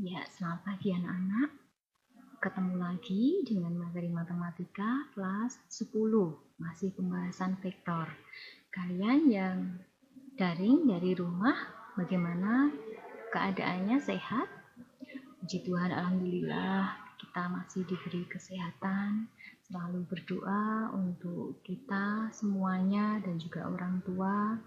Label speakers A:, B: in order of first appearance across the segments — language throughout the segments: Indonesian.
A: Ya, selamat pagi anak-anak. Ketemu lagi dengan materi matematika kelas 10. Masih pembahasan vektor. Kalian yang daring dari rumah, bagaimana keadaannya, sehat? Puji Tuhan, alhamdulillah kita masih diberi kesehatan. Selalu berdoa untuk kita semuanya dan juga orang tua.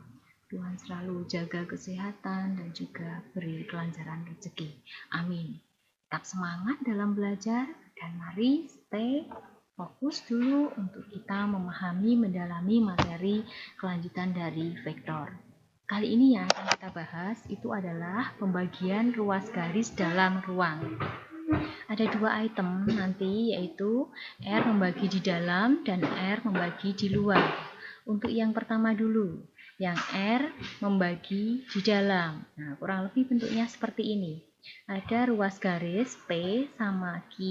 A: Tuhan selalu jaga kesehatan dan juga beri kelancaran rezeki. Amin. Tetap semangat dalam belajar dan mari stay fokus dulu untuk kita memahami, mendalami materi kelanjutan dari vektor. Kali ini yang akan kita bahas itu adalah pembagian ruas garis dalam ruang. Ada dua item nanti, yaitu R membagi di dalam dan R membagi di luar. Untuk yang pertama dulu, yang R membagi di dalam. Nah, kurang lebih bentuknya seperti ini. Ada ruas garis P sama Q,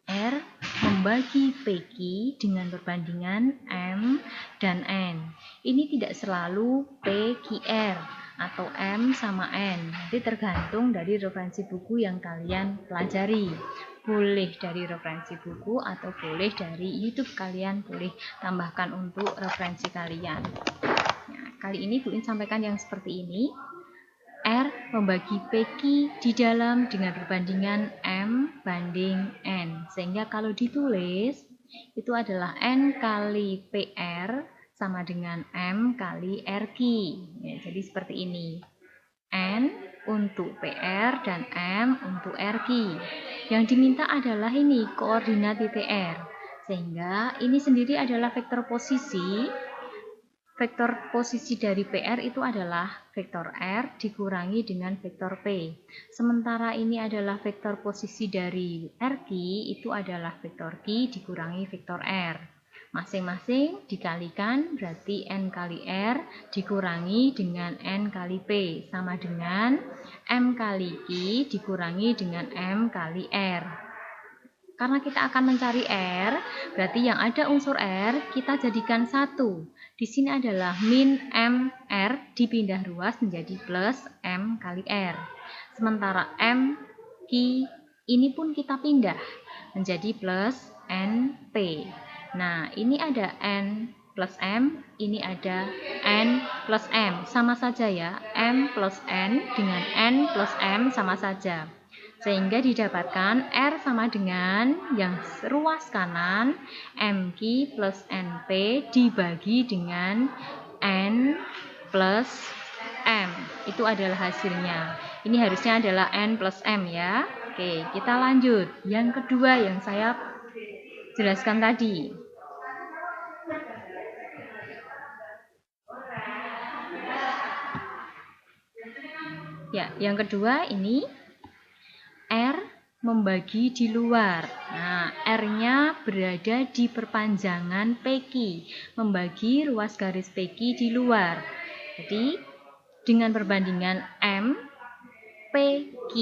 A: R membagi PQ dengan perbandingan M dan N. Ini tidak selalu PQR atau M sama N. Nanti tergantung dari referensi buku yang kalian pelajari. Boleh dari referensi buku atau boleh dari YouTube, kalian boleh tambahkan untuk referensi kalian. Nah, kali ini Bu In sampaikan yang seperti ini. R membagi PQ di dalam dengan perbandingan M banding N. Sehingga kalau ditulis, itu adalah N kali PR sama dengan M kali RQ. Ya, jadi seperti ini. N untuk PR dan M untuk RQ. Yang diminta adalah ini, koordinat titik R. Sehingga ini sendiri adalah vektor posisi. Vektor posisi dari PR itu adalah vektor R dikurangi dengan vektor P. Sementara ini adalah vektor posisi dari RQ, itu adalah vektor Q dikurangi vektor R. Masing-masing dikalikan, berarti N kali R dikurangi dengan N kali P, sama dengan M kali Q dikurangi dengan M kali R. Karena kita akan mencari R, berarti yang ada unsur R kita jadikan 1. Di sini adalah min M R dipindah ruas menjadi plus M kali R. Sementara M Q ini pun kita pindah menjadi plus N P. Nah, ini ada N plus M, ini ada N plus M. Sama saja ya, M plus N dengan N plus M sama saja. Sehingga didapatkan R sama dengan yang ruas kanan MQ plus NP dibagi dengan N plus M. Itu adalah hasilnya. Ini harusnya adalah N plus M ya. Oke, kita lanjut. Yang kedua yang saya jelaskan tadi. Ya, yang kedua ini R membagi di luar. Nah, R-nya berada di perpanjangan PQ, membagi ruas garis PQ di luar. Jadi, dengan perbandingan M, PQ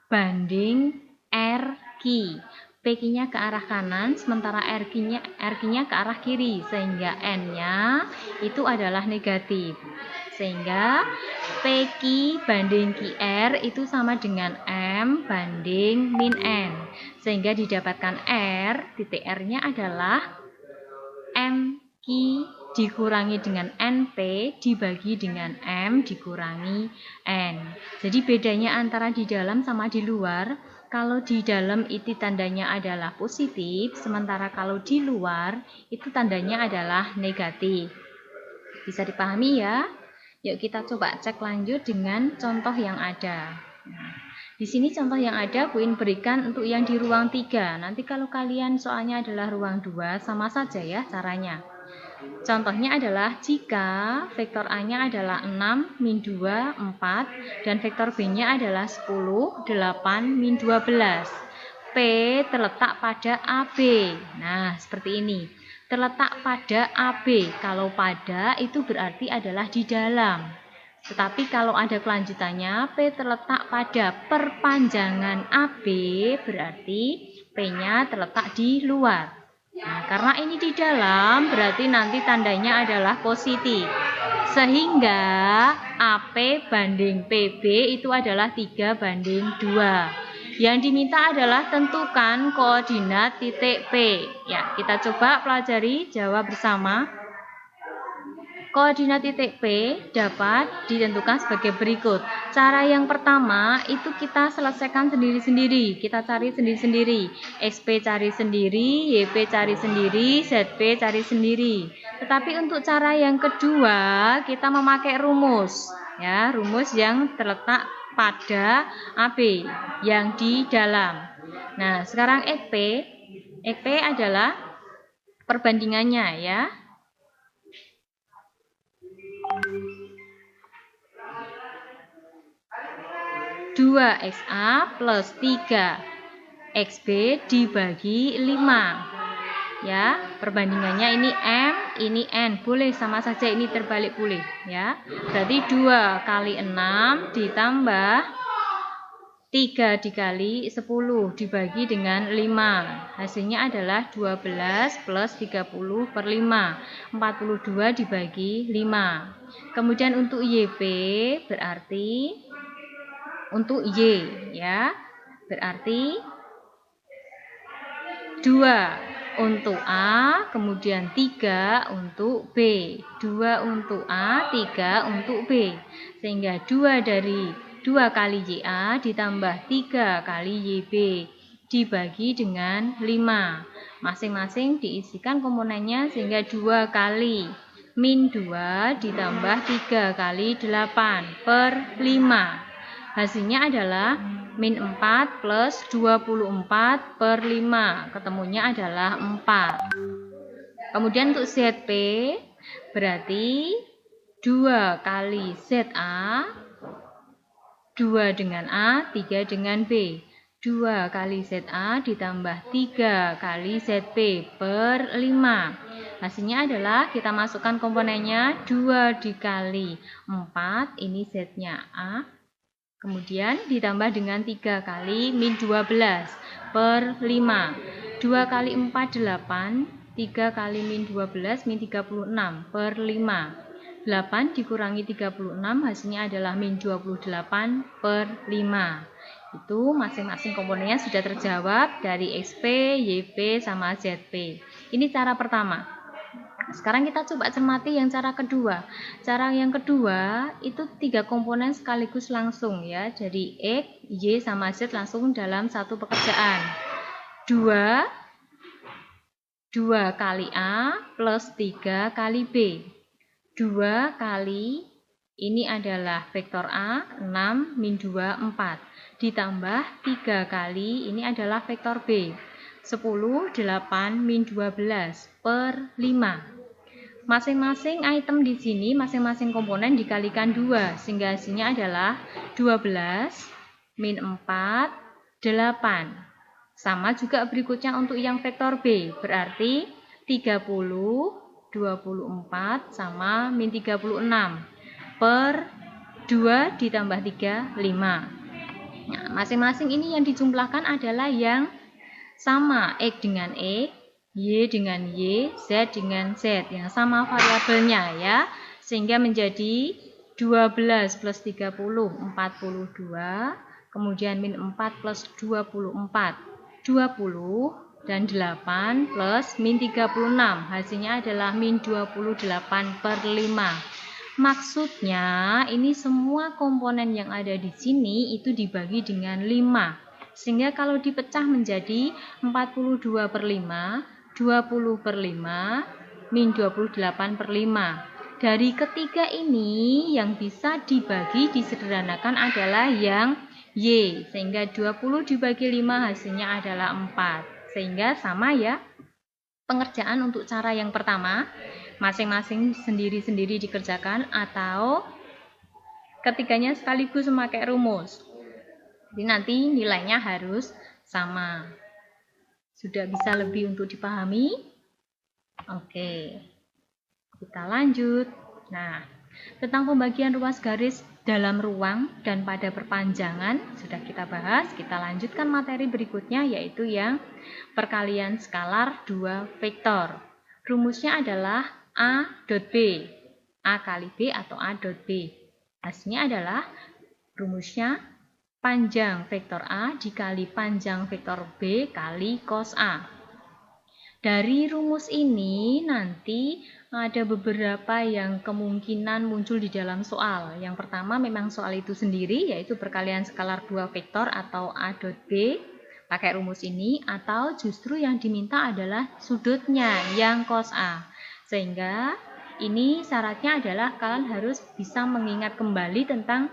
A: banding RQ. PQ-nya ke arah kanan, sementara RQ-nya ke arah kiri, sehingga N-nya itu adalah negatif. Sehingga PQ banding QR itu sama dengan M banding min N. Sehingga didapatkan R, titik R-nya adalah MQ dikurangi dengan NP dibagi dengan M dikurangi N. Jadi bedanya antara di dalam sama di luar. Kalau di dalam itu tandanya adalah positif, sementara kalau di luar itu tandanya adalah negatif. Bisa dipahami ya? Yuk kita coba cek lanjut dengan contoh yang ada. Nah, di sini contoh yang ada Bu In berikan untuk yang di ruang 3. Nanti kalau kalian soalnya adalah ruang 2, sama saja ya caranya. Contohnya adalah jika vektor A-nya adalah 6, min 2, 4, dan vektor B-nya adalah 10, 8, min 12. P terletak pada AB. Nah, seperti ini. Terletak pada AB. Kalau pada itu berarti adalah di dalam. Tetapi kalau ada kelanjutannya, P terletak pada perpanjangan AB, berarti P-nya terletak di luar. Nah, karena ini di dalam, berarti nanti tandanya adalah positif. Sehingga AP banding PB itu adalah 3:2. Yang diminta adalah tentukan koordinat titik P. Ya, kita coba pelajari, jawab bersama. Koordinat titik P dapat ditentukan sebagai berikut. Cara yang pertama itu kita selesaikan sendiri-sendiri. Kita cari sendiri-sendiri. XP cari sendiri, YP cari sendiri, ZP cari sendiri. Tetapi untuk cara yang kedua, kita memakai rumus. Ya, rumus yang terletak pada AB yang di dalam. Nah, sekarang EP adalah perbandingannya ya. 2XA plus 3XB dibagi 5. Ya, perbandingannya ini M, ini N. Boleh sama saja, ini terbalik boleh ya. Berarti 2 kali 6 ditambah 3 dikali 10 dibagi dengan 5. Hasilnya adalah 12 plus 30 per 5. 42 dibagi 5. Kemudian untuk YP berarti untuk Y ya. Berarti 2 untuk A, kemudian 3 untuk B. 2 untuk A, 3 untuk B. Sehingga 2 kali YA ditambah 3 kali YB dibagi dengan 5. Masing-masing diisikan komponennya sehingga 2 kali min 2 ditambah 3 kali 8 per 5. Hasilnya adalah min 4 plus 24 per 5. Ketemunya adalah 4. Kemudian untuk ZP berarti 2 kali ZA, 2 dengan A, 3 dengan B. 2 kali ZA ditambah 3 kali ZB per 5. Hasilnya adalah kita masukkan komponennya 2 dikali 4, ini Z-nya A. Kemudian ditambah dengan 3 kali min 12 per 5. 2 kali 4, 8. 3 kali min 12, min 36 per 5. 8 dikurangi 36, hasilnya adalah min 28 per 5. Itu masing-masing komponennya sudah terjawab dari XP, YP, sama ZP. Ini cara pertama. Sekarang kita coba cermati yang cara kedua. Cara yang kedua itu 3 komponen sekaligus langsung ya. Jadi X, Y, sama Z langsung dalam satu pekerjaan. 2 kali A plus 3 kali B. 2 kali ini adalah vektor A, 6, min 2, 4. Ditambah 3 kali ini adalah vektor B. 10, 8, min 12 per 5. Masing-masing item di sini, masing-masing komponen dikalikan 2, sehingga hasilnya adalah 12, min 4, 8. Sama juga berikutnya untuk yang vektor B, berarti 30, 24, sama min 36, per 2 ditambah 3, 5. Nah, masing-masing ini yang dijumlahkan adalah yang sama, X dengan X, Y dengan Y, Z dengan Z, yang sama variabelnya ya. Sehingga menjadi 12 plus 30, 42. Kemudian min 4 plus 24, 20. Dan 8 plus min 36. Hasilnya adalah min 28 per 5. Maksudnya ini semua komponen yang ada di sini itu dibagi dengan 5. Sehingga kalau dipecah menjadi 42 per 5, 20 per 5, min 28 per 5. Dari ketiga ini yang bisa dibagi disederhanakan adalah yang Y. Sehingga 20 dibagi 5 hasilnya adalah 4. Sehingga sama ya. Pengerjaan untuk cara yang pertama, masing-masing sendiri-sendiri dikerjakan atau ketiganya sekaligus memakai rumus. Jadi nanti nilainya harus sama. Sudah bisa lebih untuk dipahami? Oke, kita lanjut. Nah, tentang pembagian ruas garis dalam ruang dan pada perpanjangan sudah kita bahas. Kita lanjutkan materi berikutnya, yaitu yang perkalian skalar 2 vektor. Rumusnya adalah A dot B. A kali B atau A dot B. Hasilnya adalah rumusnya panjang vektor A dikali panjang vektor B kali cos A. Dari rumus ini nanti ada beberapa yang kemungkinan muncul di dalam soal. Yang pertama memang soal itu sendiri, yaitu perkalian skalar 2 vektor atau A dot B pakai rumus ini, atau justru yang diminta adalah sudutnya yang cos A. Sehingga ini syaratnya adalah kalian harus bisa mengingat kembali tentang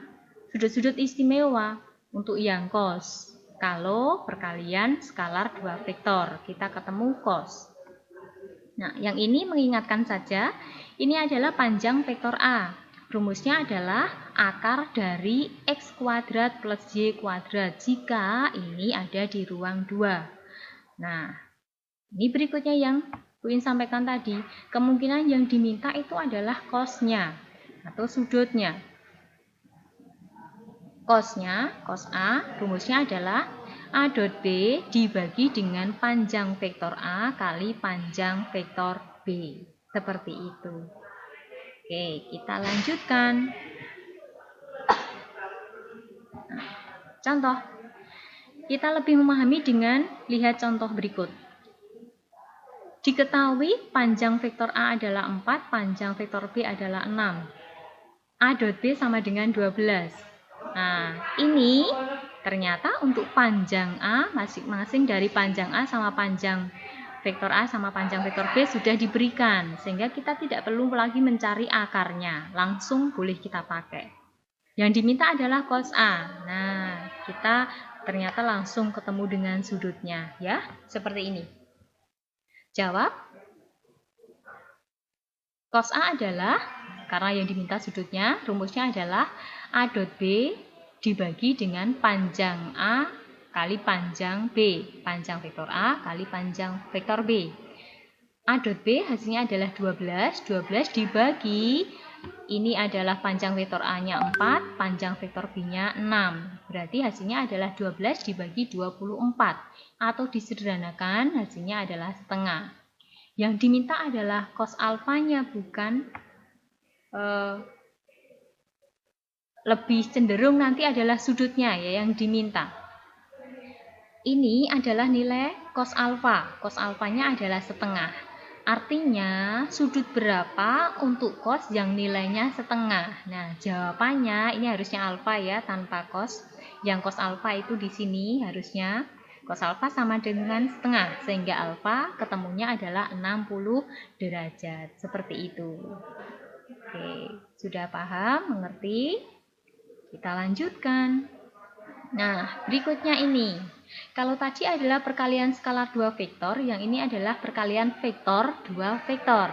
A: sudut-sudut istimewa untuk yang cos. Kalau perkalian skalar 2 vektor, kita ketemu cos. Nah, yang ini mengingatkan saja, ini adalah panjang vektor A. Rumusnya adalah akar dari X kuadrat plus Y kuadrat jika ini ada di ruang 2. Nah, ini berikutnya yang Bu In sampaikan tadi. Kemungkinan yang diminta itu adalah cosnya atau sudutnya. Cosnya, cos A, rumusnya adalah A dot B dibagi dengan panjang vektor A kali panjang vektor B. Seperti itu. Oke, kita lanjutkan. Nah, contoh. Kita lebih memahami dengan lihat contoh berikut. Diketahui panjang vektor A adalah 4, panjang vektor B adalah 6. A dot B sama dengan 12. Nah, ini ternyata untuk panjang A, masing-masing dari panjang A sama panjang vektor A sama panjang vektor B sudah diberikan. Sehingga kita tidak perlu lagi mencari akarnya. Langsung boleh kita pakai. Yang diminta adalah cos A. Nah, kita ternyata langsung ketemu dengan sudutnya. Ya, seperti ini. Jawab. Cos A adalah, karena yang diminta sudutnya, rumusnya adalah A dot B dibagi dengan panjang A kali panjang B. Panjang vektor A kali panjang vektor B. A dot B hasilnya adalah 12. 12 dibagi, ini adalah panjang vektor A-nya 4, panjang vektor B-nya 6. Berarti hasilnya adalah 12 dibagi 24. Atau disederhanakan, hasilnya adalah setengah. Yang diminta adalah cos alfanya, bukan lebih cenderung nanti adalah sudutnya ya yang diminta. Ini adalah nilai cos alfa. Cos alfanya adalah setengah. Artinya sudut berapa untuk cos yang nilainya setengah. Nah, jawabannya ini harusnya alfa ya tanpa cos. Yang cos alfa itu di sini harusnya cos alfa sama dengan setengah, sehingga alfa ketemunya adalah 60 derajat. Seperti itu. Oke, sudah paham, mengerti? Kita lanjutkan. Nah, berikutnya ini. Kalau tadi adalah perkalian skalar 2 vektor, yang ini adalah perkalian vektor 2 vektor.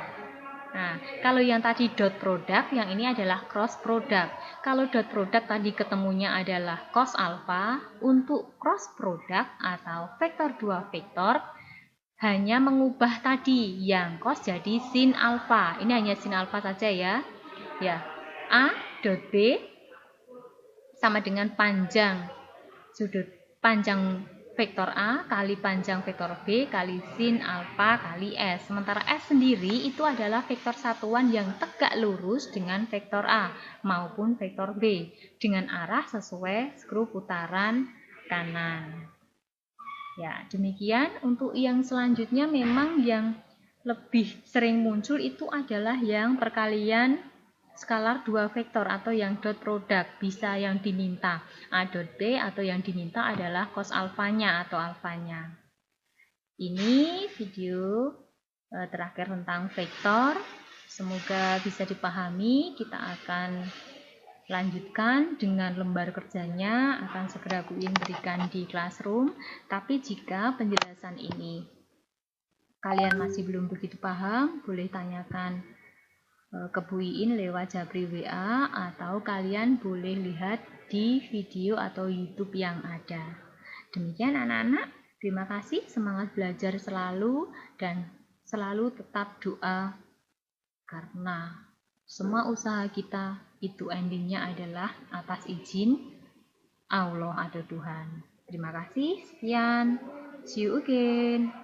A: Nah, kalau yang tadi dot product, yang ini adalah cross product. Kalau dot product tadi ketemunya adalah cos alpha, untuk cross product atau vektor 2 vektor, hanya mengubah tadi yang cos jadi sin alpha. Ini hanya sin alpha saja ya. Ya, A dot B sama dengan panjang sudut panjang vektor A kali panjang vektor B kali sin alfa kali S. Sementara S sendiri itu adalah vektor satuan yang tegak lurus dengan vektor A maupun vektor B dengan arah sesuai skru putaran kanan. Ya, demikian. Untuk yang selanjutnya memang yang lebih sering muncul itu adalah yang perkalian skalar 2 vektor atau yang dot product, bisa yang diminta A dot B atau yang diminta adalah cos alfanya atau alfanya. Ini video terakhir tentang vektor. Semoga bisa dipahami. Kita akan lanjutkan dengan lembar kerjanya, akan segera Bu In berikan di classroom. Tapi jika penjelasan ini kalian masih belum begitu paham, boleh tanyakan ke Bu In lewat Jabri WA, atau kalian boleh lihat di video atau YouTube yang ada. Demikian anak-anak, terima kasih, semangat belajar selalu dan selalu tetap doa, karena semua usaha kita itu endingnya adalah atas izin Allah atau Tuhan. Terima kasih, sekian, see you again.